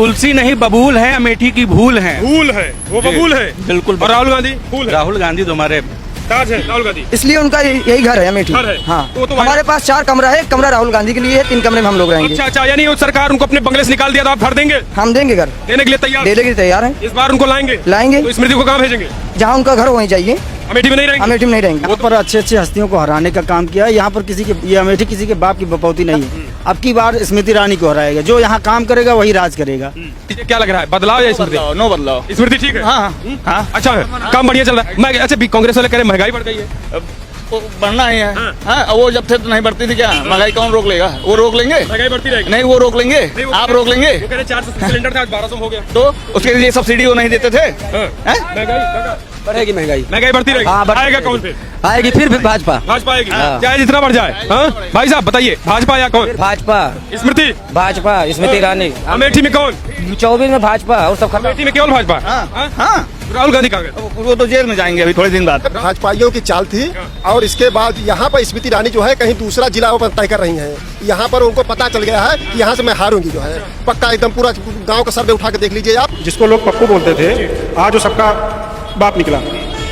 तुलसी नहीं बबूल है, अमेठी की भूल है। भूल है, वो बबूल है। बिल्कुल। और राहुल गांधी फूल है। राहुल गांधी तो हमारे ताज है राहुल गांधी। इसलिए उनका यही घर है अमेठी। घर है। हाँ, तो हमारे पास 4 कमरा है, एक कमरा राहुल गांधी के लिए है, 3 कमरे में हम लोग रहेंगे। अच्छा अच्छा, यानी वो सरकार उनको अपने बंगले से निकाल दिया तो आप घर देंगे? हम देंगे घर, देने के लिए तैयार? देने के लिए तैयार हैं। इस बार उनको लाएंगे? लाएंगे। तो स्मृति को कहाँ भेजेंगे? जहाँ उनका घर वहीं चाहिए, अमेठी में नहीं रहेंगे? अमेठी में नहीं रहेंगे। यहाँ पर अच्छे अच्छे हस्तियों को हराने का काम किया है। यहाँ पर किसी के, ये अमेठी किसी के बाप की बपौती नहीं है। अब की बार स्मृति ईरानी को हराएगा। जो यहाँ काम करेगा वही राज करेगा। ये क्या लग रहा है, बदलाव या स्मृति? नो बदलाव। स्मृति ठीक है। हाँ हाँ, अच्छा है, काम बढ़िया चल रहा है। मैं अच्छा, कांग्रेस वाले कह रहे हैं महंगाई बढ़ गई है। बढ़ना ही है। हाँ, वो जब थे तो नहीं बढ़ती थी क्या? महंगाई कौन रोक लेगा? वो रोक लेंगे? महंगाई बढ़ती रहेगी? नहीं, वो रोक लेंगे। आप रोक लेंगे? वो कह रहे 400 सिलेंडर था, आज 1200 हो गया। तो उसके लिए सब्सिडी वो नहीं देते थे? बढ़ेगी महंगाई। महंगाई बढ़ती रहेगी। हाँ, बढ़ती आएगा रहेगी। कौन फिर? आएगी फिर भाजपा। भाजपा आएगी, चाहे जितना बढ़ जाए। हाँ भाई साहब बताइए, भाजपा या कौन? भाजपा। स्मृति? भाजपा, स्मृति ईरानी। अमेठी में कौन? 24 में भाजपा और सब खत्म। अमेठी में केवल भाजपा? हाँ, राहुल गांधी कहाँ गए? वो तो जेल में जाएंगे अभी थोड़े दिन बाद। भाजपाइयों की चाल थी। और इसके बाद यहाँ पर स्मृति ईरानी जो है कहीं दूसरा जिला वो तय कर रही हैं। यहाँ पर उनको पता चल गया है कि यहाँ से मैं हारूंगी जो है पक्का। एकदम पूरा गांव का सर्वे उठा के देख लीजिए आप। जिसको लोग पप्पू बोलते थे, आज वो सबका बाप निकला।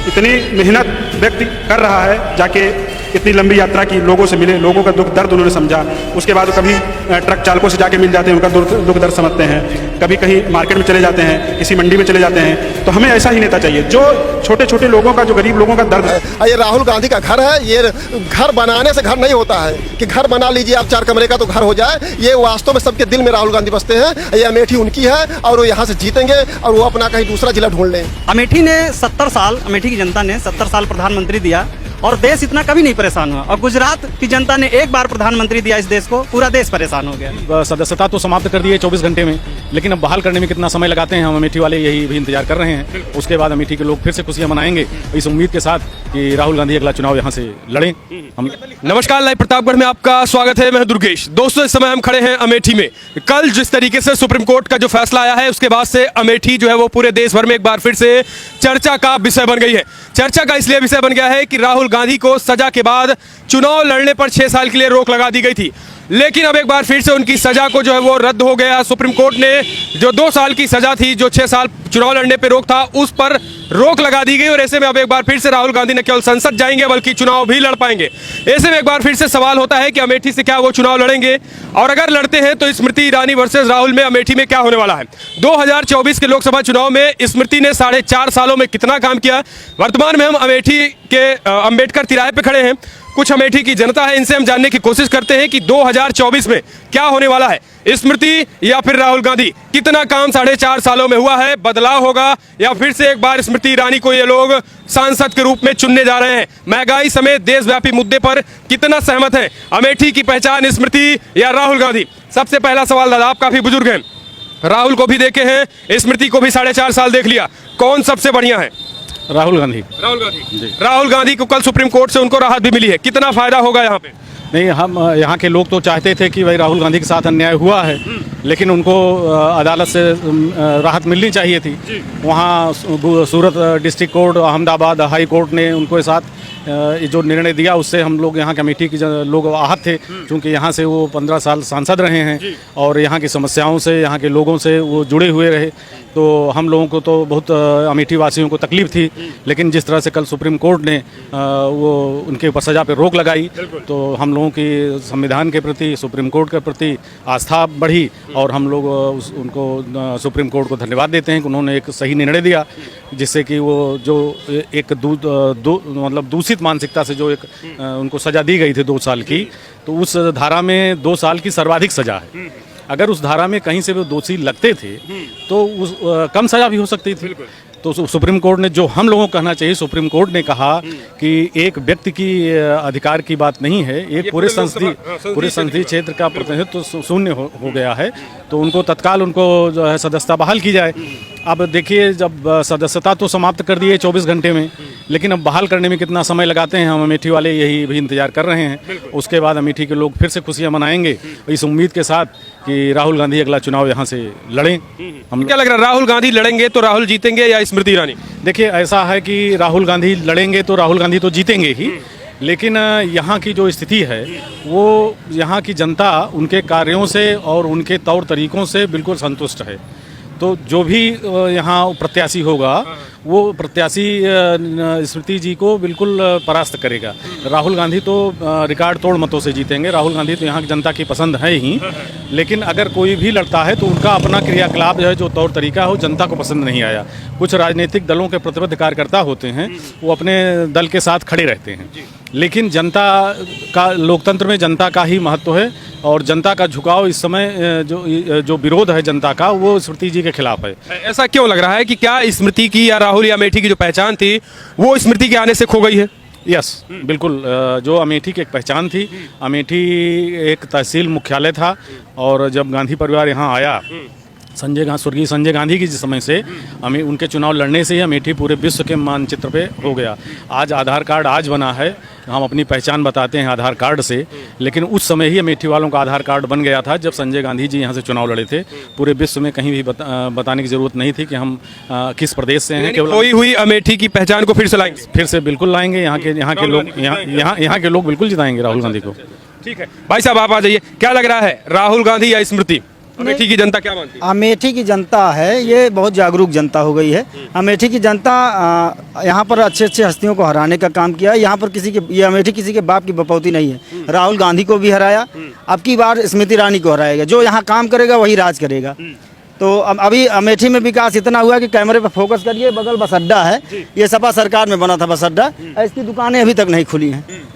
इतनी मेहनत व्यक्ति कर रहा है, जाके इतनी लंबी यात्रा की, लोगों से मिले, लोगों का दुख दर्द उन्होंने समझा। उसके बाद कभी ट्रक चालकों से जाके मिल जाते हैं, उनका दुख दर्द समझते हैं। कभी कहीं मार्केट में चले जाते हैं, किसी मंडी में चले जाते हैं। तो हमें ऐसा ही नेता चाहिए जो छोटे छोटे लोगों का, जो गरीब लोगों का दर्द है। ये राहुल गांधी का घर है। ये घर बनाने से घर नहीं होता है कि घर बना लीजिए आप 4 कमरे का तो घर हो जाए। ये वास्तव में सबके दिल में राहुल गांधी बसते हैं। ये अमेठी उनकी है और वो यहाँ से जीतेंगे और वो अपना कहीं दूसरा जिला ढूंढ लें। अमेठी ने 70 साल, अमेठी की जनता ने 70 साल प्रधानमंत्री दिया और देश इतना कभी नहीं परेशान हुआ। और गुजरात की जनता ने एक बार प्रधानमंत्री दिया इस देश को, पूरा देश परेशाान हो गया। सदस्यता तो समाप्त कर दी है 24 घंटे में, लेकिन अब बहाल करने में कितना समय लगाते हैं हम अमेठी वाले, यही भी इंतजार कर रहे हैं। उसके बाद अमेठी के लोग फिर से खुशियां मनाएंगे इस उम्मीद के साथ कि राहुल गांधी अगला चुनाव यहां से लड़ें। हम नमस्कार, लाइव प्रतापगढ़ में आपका स्वागत है। मैं दुर्गेश। दोस्तों, इस समय हम खड़े हैं अमेठी में। कल जिस तरीके से सुप्रीम कोर्ट का जो फैसला आया है, उसके बाद से अमेठी जो है वो पूरे देश भर में एक बार फिर से चर्चा का विषय बन गई है। चर्चा का इसलिए विषय बन गया है कि राहुल गांधी को सजा के बाद चुनाव लड़ने पर 6 साल के लिए रोक लगा दी गई थी, लेकिन अब एक बार फिर से उनकी सजा को जो है वो रद्द हो गया। सुप्रीम कोर्ट ने जो 2 साल की सजा थी, जो 6 साल चुनाव लड़ने पे रोक था, उस पर रोक लगा दी गई। और ऐसे में अब एक बार फिर से राहुल गांधी न केवल संसद जाएंगे बल्कि चुनाव भी लड़ पाएंगे। ऐसे में एक बार फिर से सवाल होता है कि अमेठी से क्या वो चुनाव लड़ेंगे, और अगर लड़ते हैं तो स्मृति ईरानी वर्सेस राहुल में अमेठी में क्या होने वाला है। 2024 के लोकसभा चुनाव में स्मृति ने 4.5 सालों में कितना काम किया। वर्तमान में हम अमेठी के अंबेडकर तिराहे पे खड़े हैं। कुछ अमेठी की जनता है, इनसे हम जानने की कोशिश करते हैं कि 2024 में क्या होने वाला है। स्मृति या फिर राहुल गांधी, कितना काम 4.5 सालों में हुआ है, बदलाव होगा या फिर से एक बार स्मृति ईरानी को ये लोग सांसद के रूप में चुनने जा रहे हैं। महंगाई समेत देशव्यापी मुद्दे पर कितना सहमत है। अमेठी की पहचान स्मृति या राहुल गांधी। सबसे पहला सवाल दादा, आप काफी बुजुर्ग हैं, राहुल को भी देखे हैं, स्मृति को भी 4.5 साल देख लिया, कौन सबसे बढ़िया है? राहुल गांधी। राहुल गांधी। राहुल गांधी को कल सुप्रीम कोर्ट से उनको राहत भी मिली है, कितना फायदा होगा यहाँ पे? नहीं, हम यहाँ के लोग तो चाहते थे कि भाई राहुल गांधी के साथ अन्याय हुआ है, लेकिन उनको अदालत से राहत मिलनी चाहिए थी। वहाँ Surat district court, Ahmedabad high court ने उनको साथ जो निर्णय दिया, उससे हम लोग यहाँ के अमेठी के लोग आहत थे, क्योंकि यहाँ से वो 15 साल सांसद रहे हैं और यहाँ की समस्याओं से, यहाँ के लोगों से वो जुड़े हुए रहे। तो हम लोगों को तो बहुत अमेठी वासियों को तकलीफ थी, लेकिन जिस तरह से कल सुप्रीम कोर्ट ने वो उनके ऊपर सजा पर रोक लगाई, तो हम लोगों की संविधान के प्रति, सुप्रीम कोर्ट के प्रति आस्था बढ़ी और हम लोग उनको सुप्रीम कोर्ट को धन्यवाद देते हैं कि उन्होंने एक सही निर्णय दिया, जिससे कि वो जो एक मतलब दूषित मानसिकता से जो एक उनको सजा दी गई थी 2 साल की, तो उस धारा में 2 साल की सर्वाधिक सजा है। अगर उस धारा में कहीं से वो दोषी लगते थे तो उस कम सजा भी हो सकती थी। तो सुप्रीम कोर्ट ने, जो हम लोगों को कहना चाहिए, सुप्रीम कोर्ट ने कहा कि एक व्यक्ति की अधिकार की बात नहीं है, एक पूरे संसदीय क्षेत्र का प्रतिनिधित्व तो शून्य हो गया है, तो उनको तत्काल उनको जो है सदस्यता बहाल की जाए। अब देखिए, जब सदस्यता तो समाप्त कर दी है 24 घंटे में, लेकिन अब बहाल करने में कितना समय लगाते हैं हम अमेठी वाले, यही भी इंतजार कर रहे हैं। उसके बाद अमेठी के लोग फिर से खुशियां मनाएंगे इस उम्मीद के साथ कि राहुल गांधी अगला चुनाव यहाँ से लड़ें। हम क्या लग रहा है, राहुल गांधी लड़ेंगे तो राहुल जीतेंगे या स्मृति ईरानी? देखिए, ऐसा है कि राहुल गांधी लड़ेंगे तो राहुल गांधी तो जीतेंगे ही, लेकिन यहाँ की जो स्थिति है वो यहाँ की जनता उनके कार्यों से और उनके तौर तरीकों से बिल्कुल संतुष्ट है। तो जो भी यहाँ प्रत्याशी होगा वो प्रत्याशी स्मृति जी को बिल्कुल परास्त करेगा। राहुल गांधी तो रिकॉर्ड तोड़ मतों से जीतेंगे। राहुल गांधी तो यहाँ की जनता की पसंद है ही, लेकिन अगर कोई भी लड़ता है तो उनका अपना क्रियाकलाप जो है, जो तौर तरीका है, वो जनता को पसंद नहीं आया। कुछ राजनीतिक दलों के प्रतिबद्ध कार्यकर्ता होते हैं, वो अपने दल के साथ खड़े रहते हैं, लेकिन जनता का, लोकतंत्र में जनता का ही महत्व है और जनता का झुकाव इस समय जो विरोध है जनता का, वो स्मृति जी के खिलाफ है। ऐसा क्यों लग रहा है कि क्या स्मृति की या राहुल या अमेठी की जो पहचान थी वो स्मृति के आने से खो गई है? यस, बिल्कुल। जो अमेठी की एक पहचान थी, अमेठी एक तहसील मुख्यालय था और जब गांधी परिवार यहाँ आया, स्वर्गीय संजय गांधी की जिस समय से हमें उनके चुनाव लड़ने से ही अमेठी पूरे विश्व के मानचित्र पे हो गया। आज आधार कार्ड आज बना है, हम अपनी पहचान बताते हैं आधार कार्ड से, लेकिन उस समय ही अमेठी वालों का आधार कार्ड बन गया था जब संजय गांधी जी यहाँ से चुनाव लड़े थे। पूरे विश्व में कहीं भी बताने की जरूरत नहीं थी कि हम किस प्रदेश से हैं। केवल खोई हुई अमेठी की पहचान को फिर से लाएंगे? फिर से बिल्कुल लाएंगे। यहाँ के लोग बिल्कुल जिताएंगे राहुल गांधी को। ठीक है भाई साहब, आप आ जाइए। क्या लग रहा है, राहुल गांधी या स्मृति? अमेठी की जनता क्या मानती है? अमेठी की जनता है ये बहुत जागरूक जनता हो गई है। अमेठी की जनता यहाँ पर अच्छे अच्छे हस्तियों को हराने का काम किया है। यहाँ पर ये अमेठी किसी के बाप की बपौती नहीं है। राहुल गांधी को भी हराया, अब की बार स्मृति ईरानी को हराएगा। जो यहाँ काम करेगा वही राज करेगा। तो अभी अमेठी में विकास इतना हुआ कि कैमरे पर फोकस करिए, बगल बस अड्डा है, ये सपा सरकार में बना था बस अड्डा, इसकी दुकानें अभी तक नहीं खुली हैं।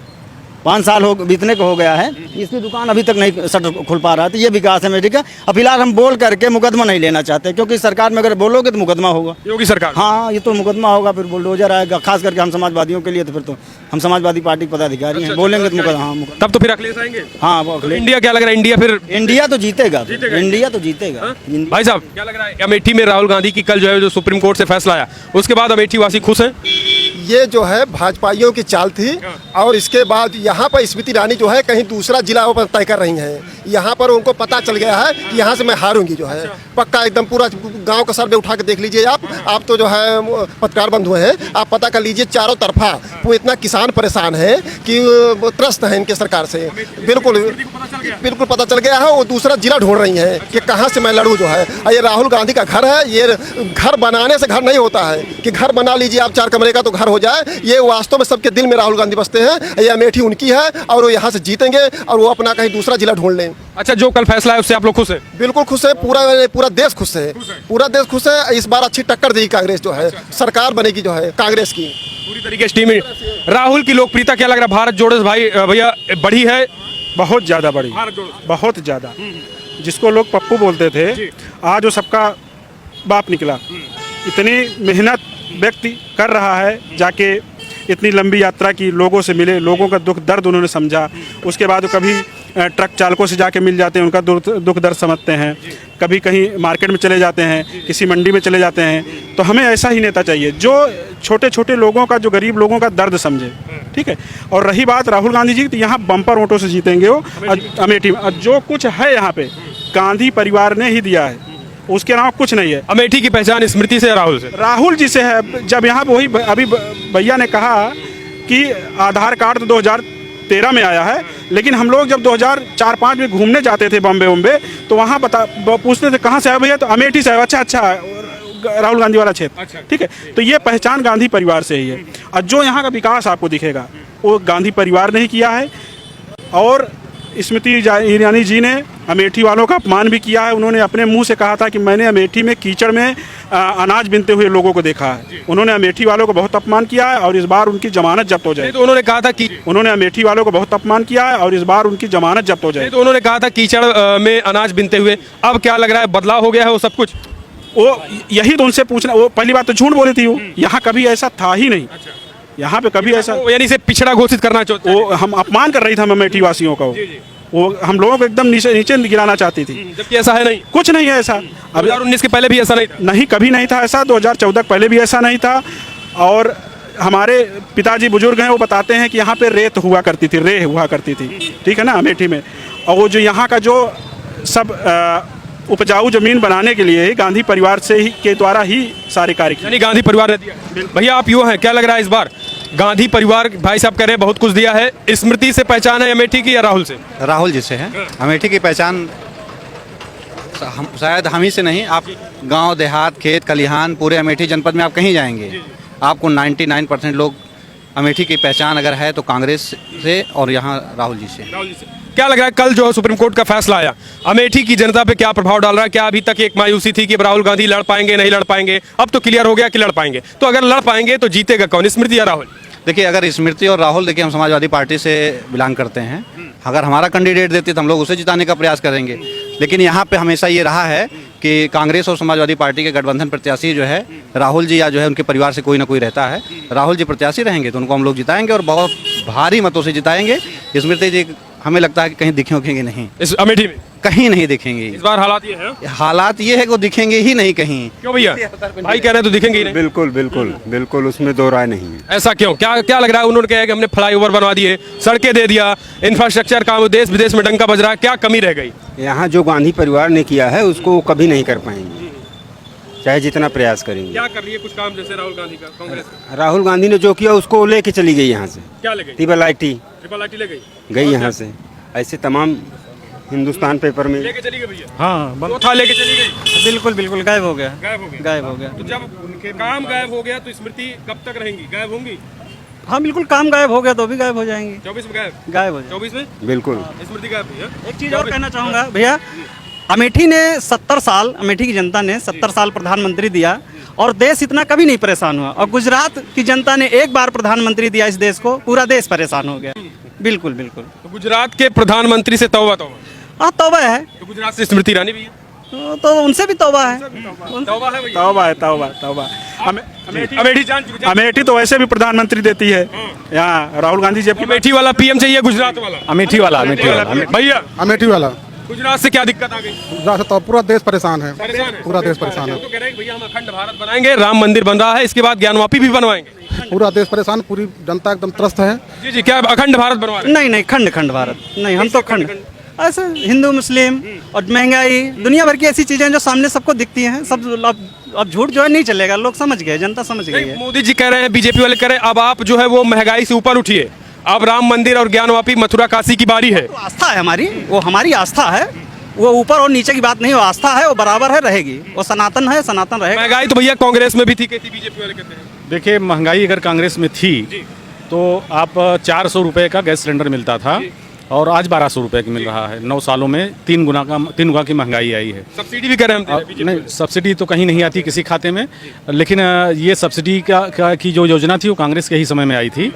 5 साल बीतने को हो गया है, इसकी दुकान अभी तक नहीं शटर खुल पा रहा है। तो ये विकास है अमेठी का। अब फिलहाल हम बोल करके मुकदमा नहीं लेना चाहते, क्योंकि सरकार में अगर बोलोगे तो मुकदमा होगा। योगी सरकार? हाँ, ये तो मुकदमा होगा, फिर बुलडोजर आएगा। खास करके हम समाजवादियों के लिए तो फिर तो हम समाजवादी पार्टी के पदाधिकारी हैं, बोलेंगे तो मुकदमा। हाँ, तब तो फिर अखिलेश आएंगे? हाँ, इंडिया क्या लग रहा है, इंडिया फिर इंडिया तो जीतेगा, इंडिया तो जीतेगा। भाई साहब क्या लग रहा है, अमेठी में राहुल गांधी की कल जो है जो सुप्रीम कोर्ट से फैसला आया, उसके बाद अमेठी वासी खुश हैं? ये जो है भाजपाइयों की चाल थी, और इसके बाद यहाँ पर स्मृति ईरानी जो है कहीं दूसरा जिला पर तय कर रही हैं। यहाँ पर उनको पता चल गया है कि यहाँ से मैं हारूंगी, जो है पक्का एकदम। पूरा गांव का सर्वे उठा के देख लीजिए आप तो जो है पत्रकार बंधु हैं, आप पता कर लीजिए चारों तरफा वो इतना किसान परेशान है कि त्रस्त है इनके सरकार से। बिल्कुल पता चल गया है। वो दूसरा जिला ढूंढ रही हैं कि कहाँ से मैं लड़ूँ, जो है। ये राहुल गांधी का घर है। ये घर बनाने से घर नहीं होता है कि घर बना लीजिए आप 4 कमरे का तो घर हो जाए। ये वास्तव में सबके दिल में राहुल गांधी बसते हैं। ये अमेठी उनकी है और वो यहाँ से जीतेंगे और वो अपना कहीं दूसरा जिला ढूंढ लें। अच्छा, जो कल फैसला है उससे आप लोग खुश हैं? बिल्कुल खुश है। पूरा देश खुश है। पूरा देश खुश है। इस बार अच्छी टक्कर देगी कांग्रेस, जो है सरकार बनेगी जो है कांग्रेस की पूरी तरीके से टीम। राहुल की लोकप्रियता क्या लग रहा है, भारत जोड़ो भाई भैया बढ़ी है? बहुत ज़्यादा बढ़ी, बहुत ज़्यादा। जिसको लोग पप्पू बोलते थे, आज वो सबका बाप निकला। इतनी मेहनत व्यक्ति कर रहा है, जाके इतनी लंबी यात्रा की, लोगों से मिले, लोगों का दुख दर्द उन्होंने समझा। उसके बाद वो कभी ट्रक चालकों से जाके मिल जाते हैं, उनका दुख दर्द समझते हैं। कभी कहीं मार्केट में चले जाते हैं, किसी मंडी में चले जाते हैं। तो हमें ऐसा ही नेता चाहिए जो छोटे छोटे लोगों का, जो गरीब लोगों का दर्द समझे। ठीक है। और रही बात राहुल गांधी जी, तो यहाँ बम्पर वोटों से जीतेंगे वो अमेठी में। जो कुछ है यहाँ पे गांधी परिवार ने ही दिया है, उसके अलावा कुछ नहीं है। अमेठी की पहचान स्मृति से, राहुल से? राहुल जी से है। जब यहाँ वही अभी भैया ने कहा कि आधार कार्ड तो 2013 में आया है, लेकिन हम लोग जब 2004-5 में घूमने जाते थे बॉम्बे, तो वहाँ पूछते थे कहाँ से आए भैया, तो अमेठी से। अच्छा, राहुल गांधी वाला क्षेत्र। ठीक है। तो ये पहचान गांधी परिवार से ही है। और जो यहाँ का विकास आपको दिखेगा वो गांधी परिवार ने ही किया है। और स्मृति ईरानी जी ने अमेठी वालों का अपमान भी किया है। उन्होंने अपने मुंह से कहा था कि मैंने अमेठी में कीचड़ में अनाज बिनते हुए लोगों को देखा है। उन्होंने अमेठी वालों को बहुत अपमान किया है और इस बार उनकी जमानत जब्त हो जाए। तो उन्होंने कहा था कि उन्होंने अमेठी वालों को बहुत अपमान किया है और इस बार उनकी जमानत जब्त हो जाए। तो उन्होंने कहा था कीचड़ में अनाज बिनते हुए, अब क्या लग रहा है, बदलाव हो गया है वो सब कुछ? वो यही तो उनसे पूछना। वो पहली बात तो झूठ बोली थी, वो यहाँ कभी ऐसा था ही नहीं। यहाँ पे कभी ऐसा, यानी से पिछड़ा घोषित करना चाहते, वो हम अपमान कर रही थी अमेठी वासियों का। वो हम लोगों को एकदम नीचे गिराना चाहती थी, जबकि ऐसा है नहीं, कुछ नहीं है ऐसा। 2019 के पहले भी ऐसा नहीं था? नहीं, कभी नहीं था ऐसा। 2014 पहले भी ऐसा नहीं था। और हमारे पिताजी बुजुर्ग हैं, वो बताते हैं कि यहाँ पे रेत हुआ करती थी, रेह हुआ करती थी। ठीक है ना, अमेठी में। और वो जो यहाँ का जो सब उपजाऊ जमीन बनाने के लिए गांधी परिवार से ही के द्वारा ही सारे कार्य किए। यानी गांधी परिवार ने दिया। भैया आप युवा हैं, क्या लग रहा है इस बार गांधी परिवार भाई साहब कह रहे हैं बहुत कुछ दिया है, स्मृति से पहचान है अमेठी की या राहुल से? राहुल जी से है। अमेठी की पहचान शायद हम ही से नहीं, आप गांव देहात खेत खलिहान पूरे अमेठी जनपद में आप कहीं जाएंगे आपको 99% लोग अमेठी की पहचान अगर है तो कांग्रेस से और यहाँ राहुल जी से। क्या लग रहा है कल जो सुप्रीम कोर्ट का फैसला आया अमेठी की जनता पे क्या प्रभाव डाल रहा है? क्या अभी तक एक मायूसी थी कि राहुल गांधी लड़ पाएंगे नहीं लड़ पाएंगे, अब तो क्लियर हो गया कि लड़ पाएंगे, तो अगर लड़ पाएंगे तो जीतेगा कौन, स्मृति या राहुल? देखिए अगर स्मृति और राहुल, देखिए हम समाजवादी पार्टी से बिलोंग करते हैं, अगर हमारा कैंडिडेट देते तो हम लोग उसे जिताने का प्रयास करेंगे, लेकिन यहाँ पे हमेशा ये रहा है कि कांग्रेस और समाजवादी पार्टी के गठबंधन प्रत्याशी जो है राहुल जी या जो है उनके परिवार से कोई ना कोई रहता है, राहुल जी प्रत्याशी रहेंगे तो उनको हम लोग जिताएंगे और बहुत भारी मतों से जिताएंगे। स्मृति जी हमें लगता है कि कहीं दिखेंगे नहीं, इस अमेठी में कहीं नहीं दिखेंगे। इस बार हालात ये है, हालात ये है कि वो दिखेंगे ही नहीं कहीं। क्यों भैया? भाई कह रहे हैं तो दिखेंगे ही नहीं। बिल्कुल बिल्कुल बिल्कुल, उसमें दो राय नहीं है। ऐसा क्यों? क्या क्या लग रहा है? उन्होंने कहा कि हमने फ्लाईओवर बनवा दिए, सड़कें दे दिया, इंफ्रास्ट्रक्चर काम देश विदेश में डंका बज रहा है, क्या कमी रह गई? यहाँ जो गांधी परिवार ने किया है उसको वो कभी नहीं कर पाएंगे, चाहे जितना प्रयास करेंगे। क्या कर रही है कुछ काम जैसे राहुल गांधी का कांग्रेस? राहुल गांधी ने जो किया उसको लेके चली गई यहाँ से, क्या ले गई? ट्रिपल आईटी ले गई यहाँ से। ऐसे तमाम हिंदुस्तान पेपर में लेके चली गई भैया। हाँ वो था लेके चली गई, बिल्कुल बिल्कुल गायब हो गया, गायब हो गया। तो जब उनके काम गायब हो गया तो स्मृति कब तक रहेंगी, गायब होंगी? हाँ बिल्कुल, काम गायब हो गया तो भी गायब हो जाएंगे। 24 में गायब हो जाएंगे। 24 में बिल्कुल स्मृति गायब हुई है। एक चीज़ और कहना चाहूँगा भैया, अमेठी ने 70 साल, अमेठी की जनता ने 70 साल प्रधानमंत्री दिया और देश इतना कभी नहीं परेशान हुआ, और गुजरात की जनता ने एक बार प्रधानमंत्री दिया इस देश को, पूरा देश परेशान हो गया। बिल्कुल बिल्कुल। तो गुजरात के प्रधानमंत्री से तौबा तौबा। हाँ तौबा है, तो गुजरात से स्मृति ईरानी भी है, तो उनसे भी तौबा है। तौबा है भैया। तौबा है, तौबा तौबा। अमेठी जान चुके। अमेठी तो वैसे भी प्रधानमंत्री देती है, यहाँ राहुल गांधी जी अमेठी वाला पीएम चाहिए, गुजरात वाला? अमेठी वाला भैया अमेठी वाला गुजरात से क्या दिक्कत आ गई? गुजरात से तो पूरा देश परेशान है, परेशान है? पूरा देश परेशान है। तो कह रहे हैं भैया हम अखंड भारत बनाएंगे, राम मंदिर बन रहा है, इसके बाद ज्ञानवापी भी बनवाएंगे। पूरा देश परेशान, पूरी जनता एकदम त्रस्त है। जी जी, क्या अखंड भारत बनवा रहे हैं? नहीं नहीं, खंड खंड भारत नहीं, हम तो खंड ऐसे हिंदू मुस्लिम और महंगाई दुनिया भर की ऐसी चीजें जो सामने सबको दिखती हैं, सब अब झूठ जो है नहीं चलेगा, लोग समझ गए, जनता समझ गई है। मोदी जी कह रहे हैं, बीजेपी वाले कह रहे हैं अब आप जो है वो महंगाई से ऊपर उठिए, अब राम मंदिर और ज्ञानवापी मथुरा काशी की बारी है। तो आस्था है हमारी, वो हमारी आस्था है, वो ऊपर और नीचे की बात नहीं, वो आस्था है, वो बराबर है, रहेगी, वो सनातन है, सनातन रहेगा। महंगाई तो भैया कांग्रेस में भी थी, कहती बीजेपी वाले कहते हैं। देखिए महंगाई अगर कांग्रेस में थी तो आप 400 रुपये का गैस सिलेंडर मिलता था और आज 1200 रुपये की मिल रहा है। 9 सालों में 3 गुना की महंगाई आई है। सब्सिडी भी कर रहे हैं हम? नहीं, सब्सिडी तो कहीं नहीं आती किसी खाते में, लेकिन ये सब्सिडी की जो योजना थी वो कांग्रेस के ही समय में आई थी।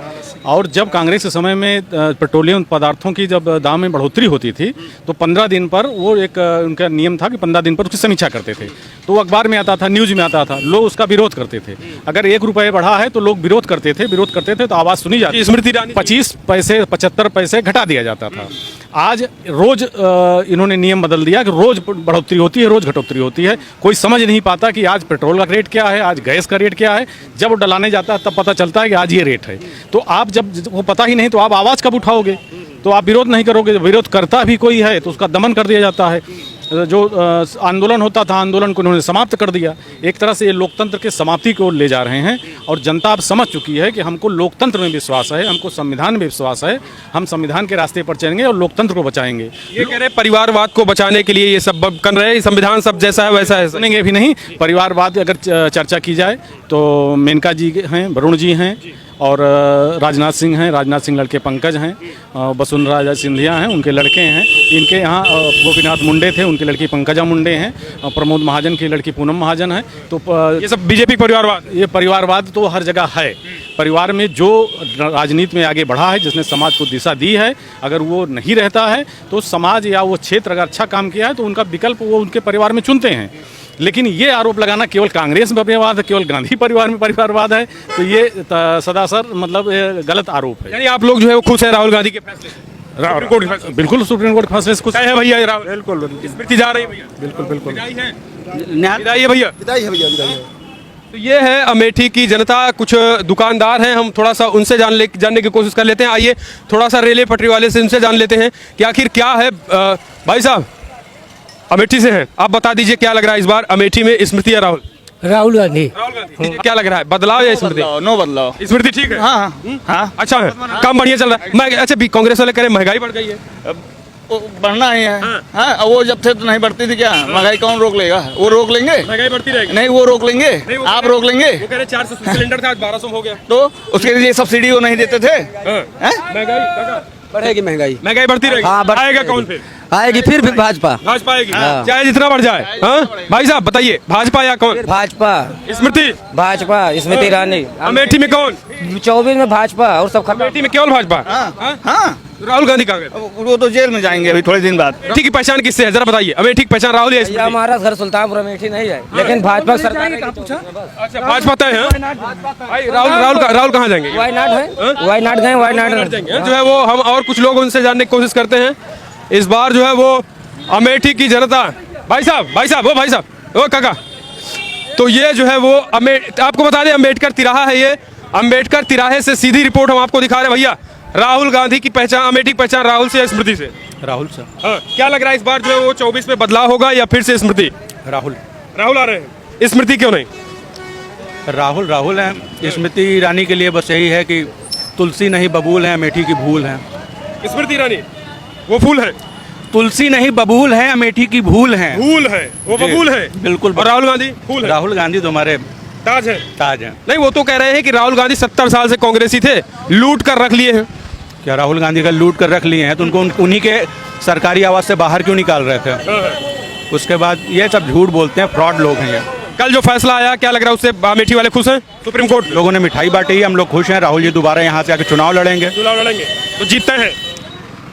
और जब कांग्रेस के समय में पेट्रोलियम पदार्थों की जब दाम में बढ़ोतरी होती थी तो 15 दिन पर वो एक उनका नियम था कि 15 दिन पर उसकी समीक्षा करते थे, तो वो अखबार में आता था, न्यूज़ में आता था, लोग उसका विरोध करते थे। अगर 1 रुपये बढ़ा है तो लोग विरोध करते थे तो आवाज़ सुनी जाती। स्मृति ईरानी 25 पैसे 75 पैसे घटा दिया जाता था। आज रोज इन्होंने नियम बदल दिया कि रोज बढ़ोतरी होती है, रोज घटोतरी होती है। कोई समझ नहीं पाता कि आज पेट्रोल का रेट क्या है, आज गैस का रेट क्या है। जब वो डलाने जाता है तब पता चलता है कि आज ये रेट है। तो आप जब वो पता ही नहीं तो आप आवाज़ कब उठाओगे? तो आप विरोध नहीं करोगे। जब विरोध करता भी कोई है तो उसका दमन कर दिया जाता है। जो आंदोलन होता था, आंदोलन को इन्होंने समाप्त कर दिया। एक तरह से ये लोकतंत्र के समाप्ति की ओर ले जा रहे हैं और जनता अब समझ चुकी है कि हमको लोकतंत्र में विश्वास है, हमको संविधान में विश्वास है, हम संविधान के रास्ते पर चलेंगे और लोकतंत्र को बचाएंगे। ये कह रहे परिवारवाद को बचाने के लिए ये सब कर रहे हैं, संविधान सब जैसा है वैसा है। सुनेंगे भी नहीं। परिवारवाद अगर चर्चा की जाए तो मेनका जी हैं, वरुण जी हैं और राजनाथ सिंह हैं, राजनाथ सिंह लड़के पंकज हैं, वसुंधरा सिंधिया हैं, उनके लड़के हैं। इनके यहाँ गोपीनाथ मुंडे थे, उनकी लड़की पंकजा मुंडे हैं, प्रमोद महाजन की लड़की पूनम महाजन है। तो ये सब बीजेपी परिवारवाद, ये परिवारवाद तो हर जगह है। परिवार में जो राजनीति में आगे बढ़ा है, जिसने समाज को दिशा दी है, अगर वो नहीं रहता है तो समाज या वो क्षेत्र अगर अच्छा काम किया है तो उनका विकल्प वो उनके परिवार में चुनते हैं। लेकिन ये आरोप लगाना केवल कांग्रेस में परिवारवाद है, केवल गांधी परिवार में परिवारवाद है, तो ये सदासर मतलब गलत आरोप है। यानी आप लोग जो है वो खुश है राहुल गांधी के फैसले से? सुप्रीम कोर्ट के फैसले? बिल्कुल सुप्रीम कोर्ट के फैसले से खुश है भैया। राहुल बिल्कुल स्मृति जा रही है भैया? बिल्कुल बिल्कुल विदाई है, न्याय विदाई है भैया। विदाई है भैया, विदाई है। तो ये है अमेठी की जनता। कुछ दुकानदार हैं, हम थोड़ा सा उनसे जानने की कोशिश कर लेते हैं। आइए थोड़ा सा रेले पटरी वाले से उनसे जान लेते हैं कि आखिर क्या है। भाई साहब अमेठी से हैं, आप बता दीजिए क्या लग रहा है इस बार अमेठी में स्मृति या राहुल? राहुल गांधी। राहुल गांधी क्या लग रहा है, बदलाव या स्मृति? नो बदलाव। स्मृति ठीक है, हाँ हाँ अच्छा है, काम बढ़िया चल रहा है। मैं अच्छा भी कांग्रेस वाले कह रहे हैं महंगाई बढ़ गई है। वो बढ़ना ही है। हाँ वो जब थे तो नहीं बढ़ती थी क्या? महंगाई कौन रोक लेगा? वो रोक लेंगे? महंगाई बढ़ती रहेगी? नहीं वो रोक लेंगे, आप रोक लेंगे। वो कह रहे 400 सिलेंडर था आज 1200 हो गया, तो उसके लिए सब्सिडी वो नहीं देते थे। महंगाई बढ़ेगी महंगाई। महंगाई बढ़ती रहेगी। हाँ, आएगा कौन फिर? आएगी फिर भाजपा। भाजपा आएगी, चाहे जितना बढ़ जाए। हाँ भाई साहब बताइए, भाजपा या कौन? भाजपा। स्मृति? भाजपा, स्मृति ईरानी। अमेठी में कौन? 24 में भाजपा और सब खत्म। अमेठी में केवल भाजपा? हाँ राहुल गांधी कहाँ गए? वो तो जेल में जाएंगे अभी थोड़े दिन बाद। अमेठी की पहचान किससे है, जरा बताइए। अमेठी की पहचान राहुल या स्मृति? हमारा घर सुल्तानपुर अमेठी नहीं है, लेकिन भाजपा सरकार। अच्छा भाजपा तय है। भाई राहुल कहाँ जाएंगे? वायनाड है, वायनाड गए, वायनाड जाएंगे। जो है वो हम और कुछ लोग उनसे जानने की कोशिश करते हैं। इस बार जो है वो अमेठी की जनता, भाई साहब ओ काका, तो ये जो है वो आपको बता दें अम्बेडकर तिराहा है। ये अम्बेडकर तिराहे से सीधी रिपोर्ट हम आपको दिखा रहे हैं भैया। राहुल गांधी की पहचान, अमेठी की पहचान राहुल से या स्मृति से? राहुल से। हाँ, क्या लग रहा है इस बार जो है वो 24 में बदलाव होगा या फिर से स्मृति? राहुल आ रहे हैं, स्मृति क्यों नहीं? राहुल है। स्मृति ईरानी के लिए बस यही है कि तुलसी नहीं बबूल है, अमेठी की भूल है। स्मृति ईरानी वो फूल है, तुलसी नहीं बबूल है, अमेठी की भूल है। वो बबूल है बिल्कुल। और राहुल गांधी फूल है। राहुल गांधी तो हमारे ताज है। नहीं, वो तो कह रहे हैं कि राहुल गांधी 70 साल से कांग्रेसी थे, लूट कर रख लिए हैं। क्या राहुल गांधी का लूट कर रख लिए हैं तो उनको उन्हीं के सरकारी आवास से बाहर क्यों निकाल रहे थे? उसके बाद ये सब झूठ बोलते हैं, फ्रॉड लोग हैं ये। कल जो फैसला आया क्या लग रहा है उससे अमेठी वाले खुश हैं? सुप्रीम कोर्ट लोगों ने मिठाई बांटी है, हम लोग खुश हैं। राहुल जी दोबारा यहाँ से आके चुनाव लड़ेंगे तो जीतते हैं।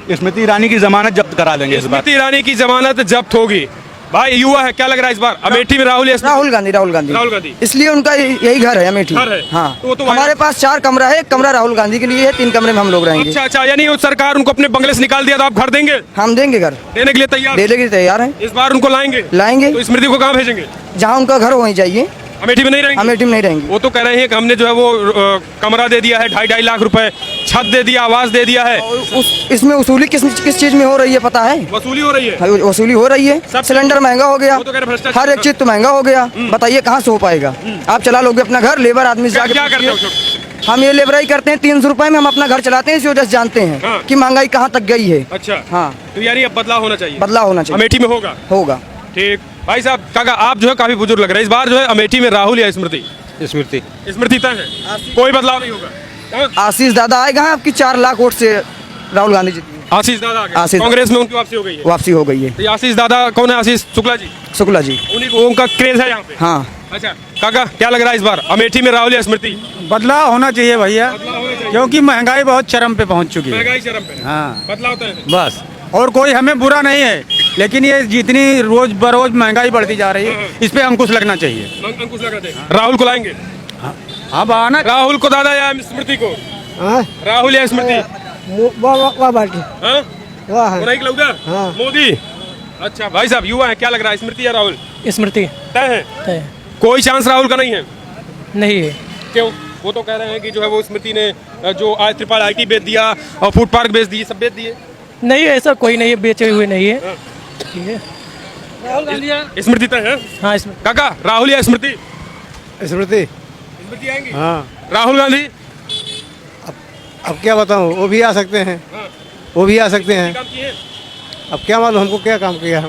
स्मृति ईरानी की जमानत जब्त करा देंगे इस बार। स्मृति ईरानी की जमानत जब्त होगी। भाई युवा है, क्या लग रहा है इस बार अमेठी में राहुल गांधी? इसलिए उनका यही घर है अमेठी। हाँ तो हमारे पास 4 कमरा है, 1 कमरा राहुल गांधी के लिए है, 3 कमरे में हम लोग रहेंगे। अच्छा, यानी वो सरकार उनको अपने बंगले से निकाल दिया तो आप घर देंगे? हम देंगे, घर देने के लिए तैयार? देने के लिए तैयार है। इस बार उनको लाएंगे? तो स्मृति को कहाँ भेजेंगे? जहाँ उनका घर वहीं जाइए। अमेठी में नहीं रहेंगे? अमेठी में नहीं रहेंगे। वो तो कह रहे हैं कि हमने जो है वो कमरा दे दिया है, 2.5 लाख रुपए, छत दे दिया, आवास दे दिया है। इसमें वसूली किस चीज में हो रही है पता है? वसूली हो रही है। वसूली हो रही है। सिलेंडर महंगा हो गया, हर एक चीज तो महंगा हो गया। बताइए कहाँ से हो पाएगा? आप चला लोगे अपना घर, लेबर आदमी से क्या करते हो? हम ये लेबराई करते हैं, 300 रुपए में हम अपना घर चलाते हैं। इसी वजह से जानते हैं कि महंगाई कहाँ तक गई है। अच्छा हाँ, तो यानी अब बदलाव होना चाहिए। अमेठी में होगा। ठीक भाई साहब, काका आप जो है काफी बुजुर्ग लग रहे हैं। इस बार जो है अमेठी में राहुल या स्मृति? स्मृति तय है, कोई बदलाव नहीं होगा। आशीष दादा आएगा आपकी 4 लाख वोट से राहुल गांधी जीतेंगे। आशीष दादा आ गए, कांग्रेस में उनकी वापसी हो गई है। वापसी हो गई है। तो आशीष दादा कौन है? आशीष शुक्ला जी। उन्हीं को उनका क्रेज है यहाँ पे। हाँ। अच्छा काका क्या लग रहा है इस बार अमेठी में राहुल या स्मृति? बदलाव होना चाहिए भैया, क्योंकि महंगाई बहुत चरम पे पहुंच चुकी है। महंगाई चरम पे। हाँ बदलाव तय है बस, और कोई हमें बुरा नहीं है, लेकिन ये जितनी रोज बरोज महंगाई बढ़ती जा रही है, इस पे अंकुश लगना चाहिए। अंकुश लगाते हैं। राहुल को लाएंगे? अब आना राहुल को दादा या स्मृति को? राहुल या स्मृति? मोदी। अच्छा भाई साहब युवा है, क्या लग रहा है स्मृति या राहुल? स्मृति तय है। कोई चांस राहुल का नहीं है? नहीं है। क्यों? वो तो कह रहे हैं कि जो है वो स्मृति ने जो आज त्रिपाल IT बेच दिया और फूड पार्क बेच दिए, सब बेच दिए। नहीं ऐसा कोई नहीं है, बेचे हुए नहीं है। ठीक है, राहुल गांधी स्मृति तय है। हाँ स्मृति। काका राहुल या स्मृति? स्मृति आएंगी। हाँ। राहुल गांधी अब क्या बताऊँ, वो भी आ सकते हैं। वो भी आ सकते हैं। काम किए? अब क्या मालूम हमको क्या काम किया।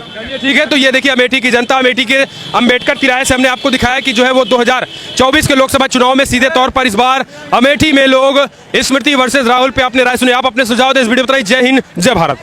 ठीक है, तो ये देखिए अमेठी की जनता, अमेठी के अम्बेडकर तिराहे से हमने आपको दिखाया कि जो है वो 2024 के लोकसभा चुनाव में सीधे तौर पर इस बार अमेठी में लोग स्मृति वर्सेस राहुल पे अपने राय सुने। आप अपने सुझाव दें इस वीडियो में। जय हिंद, जय भारत।